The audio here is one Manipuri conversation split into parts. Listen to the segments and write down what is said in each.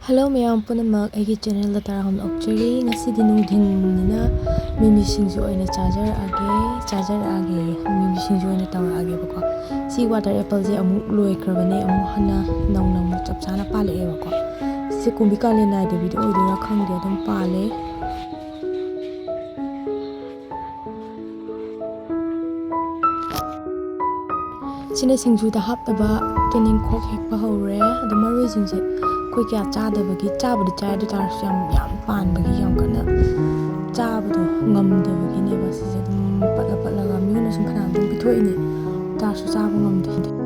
Hello mayam punamak aigi channel da taraham okchari ngasidi nungdhinina mimi singju oina charger age mimi singju oina tawra age bako si water apple je amu loikrabane amu hana nawnam chapchana pale e bako si kumbi kale na de video oidora khangde adum pale sine singju da haptaba tuning khok hekpa hore adum maru jingje koi kya chadabagi chabudi chai du tar yam panbagi yam kana chabado ngamdabagi ne ba sije dum patla ga miyuna sum khana dum bithoini ta su chabu ngamde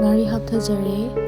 ngari hapthajare